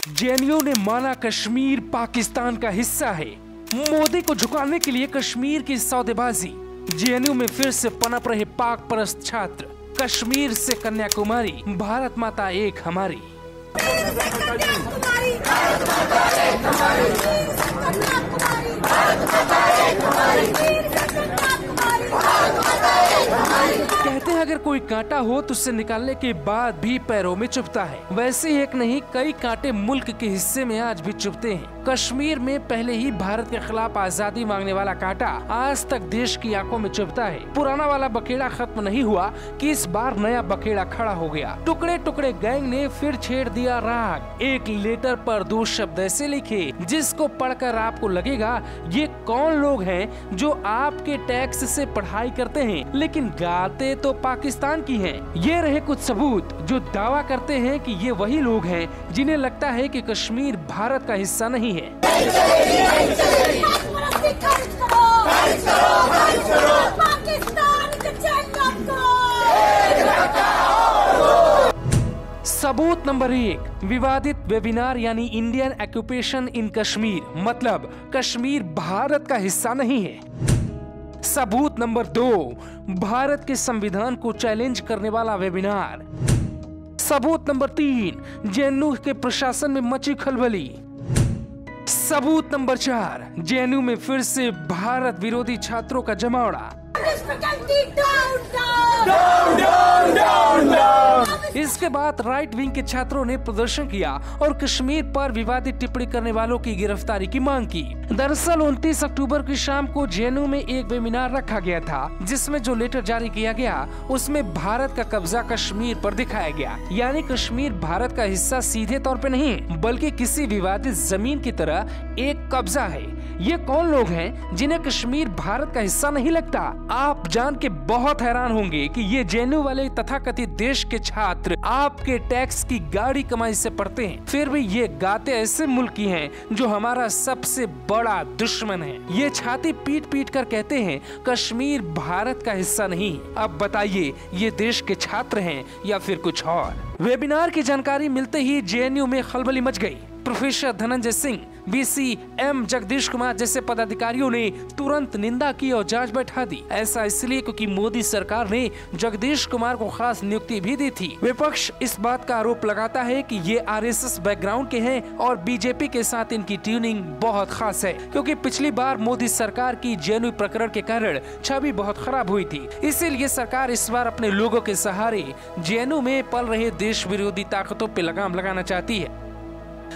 JNU ने माना कश्मीर पाकिस्तान का हिस्सा है। मोदी को झुकाने के लिए कश्मीर की सौदेबाजी। जेएनयू में फिर से पनप रहे पाक परस्त छात्र। कश्मीर से कन्याकुमारी, भारत माता एक हमारी। कहते हैं अगर कोई कांटा हो तो उससे निकालने के बाद भी पैरों में चुभता है। वैसे ही एक नहीं कई कांटे मुल्क के हिस्से में आज भी चुभते हैं। कश्मीर में पहले ही भारत के खिलाफ आजादी मांगने वाला कांटा आज तक देश की आंखों में चुभता है। पुराना वाला बखेड़ा खत्म नहीं हुआ कि इस बार नया बखेड़ा खड़ा हो गया। टुकड़े टुकड़े गैंग ने फिर छेड़ दिया राग। एक लेटर पर 2 शब्द ऐसे लिखे जिसको पढ़कर आपको लगेगा ये कौन लोग हैं जो आपके टैक्स से पढ़ाई करते हैं लेकिन गाते तो पाकिस्तान की हैं। ये रहे कुछ सबूत जो दावा करते हैं कि ये वही लोग हैं जिन्हें लगता है कि कश्मीर भारत का हिस्सा नहीं है। सबूत नंबर 1, विवादित वेबिनार यानी इंडियन ऑक्यूपेशन इन कश्मीर, मतलब कश्मीर भारत का हिस्सा नहीं है। सबूत नंबर 2, भारत के संविधान को चैलेंज करने वाला वेबिनार। सबूत नंबर 3, जेएनयू के प्रशासन में मची खलबली। सबूत नंबर 4, जेएनयू में फिर से भारत विरोधी छात्रों का जमावड़ा। इसके बाद राइट विंग के छात्रों ने प्रदर्शन किया और कश्मीर पर विवादित टिप्पणी करने वालों की गिरफ्तारी की मांग की। दरअसल 29 अक्टूबर की शाम को जेएनयू में एक वेबिनार रखा गया था जिसमें जो लेटर जारी किया गया उसमें भारत का कब्जा कश्मीर पर दिखाया गया। यानी कश्मीर भारत का हिस्सा सीधे तौर पे नहीं बल्कि किसी विवादित जमीन की तरह एक कब्जा है। ये कौन लोग हैं जिन्हें कश्मीर भारत का हिस्सा नहीं लगता? आप जान के बहुत हैरान होंगे कि ये जेएनयू वाले तथाकथित देश के छात्र आपके टैक्स की गाढ़ी कमाई से पढ़ते हैं, फिर भी ये गाते ऐसे मुल्क की हैं जो हमारा सबसे बड़ा दुश्मन है। ये छाती पीट पीट कर कहते हैं कश्मीर भारत का हिस्सा नहीं। अब बताइए ये देश के छात्र हैं या फिर कुछ और? वेबिनार की जानकारी मिलते ही जेएनयू में खलबली मच गई। Professor Dhananjay Singh, VC M Jagdish Kumar जैसे पदाधिकारियों ने तुरंत निंदा की और जांच बैठा दी। ऐसा इसलिए क्योंकि मोदी सरकार ने जगदीश कुमार को खास नियुक्ति भी दी थी। विपक्ष इस बात का आरोप लगाता है कि ये आरएसएस बैकग्राउंड के हैं और बीजेपी के साथ इनकी ट्यूनिंग बहुत खास है, क्योंकि पिछली बार मोदी सरकार की जेएनयू प्रकरण के कारण छवि बहुत खराब हुई थी। इसीलिए सरकार इस बार अपने लोगों के सहारे जेएनयू में पल रहे देश विरोधी ताकतों पे लगाम लगाना चाहती है।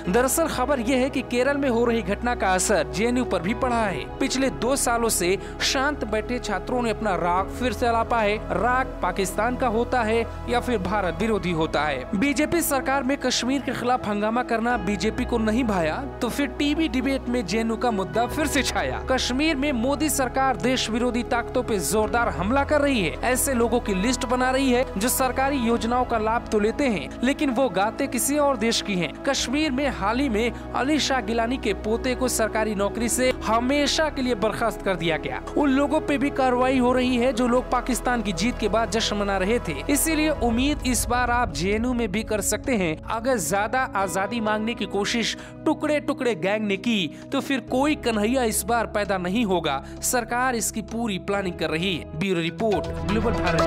दरअसल खबर यह है कि केरल में हो रही घटना का असर जेएनयू पर भी पड़ा है। पिछले 2 सालों से शांत बैठे छात्रों ने अपना राग फिर से अलापा है। राग पाकिस्तान का होता है या फिर भारत विरोधी होता है। बीजेपी सरकार में कश्मीर के खिलाफ हंगामा करना बीजेपी को नहीं भाया तो फिर टीवी डिबेट में जेएनयू का मुद्दा फिर से छाया। कश्मीर में मोदी सरकार देश विरोधी ताकतों पे जोरदार हमला कर रही है। ऐसे लोगों की लिस्ट बना रही है जो सरकारी योजनाओं का लाभ तो लेते हैं लेकिन वो गाते किसी और देश की है। कश्मीर में हाल ही में अली शाह गिलानी के पोते को सरकारी नौकरी से हमेशा के लिए बर्खास्त कर दिया गया। उन लोगों पे भी कार्रवाई हो रही है जो लोग पाकिस्तान की जीत के बाद जश्न मना रहे थे। इसीलिए उम्मीद इस बार आप जेएनयू में भी कर सकते हैं। अगर ज्यादा आजादी मांगने की कोशिश टुकड़े टुकड़े गैंग ने की तो फिर कोई कन्हैया इस बार पैदा नहीं होगा। सरकार इसकी पूरी प्लानिंग कर रही है। Bureau report, global Bharat.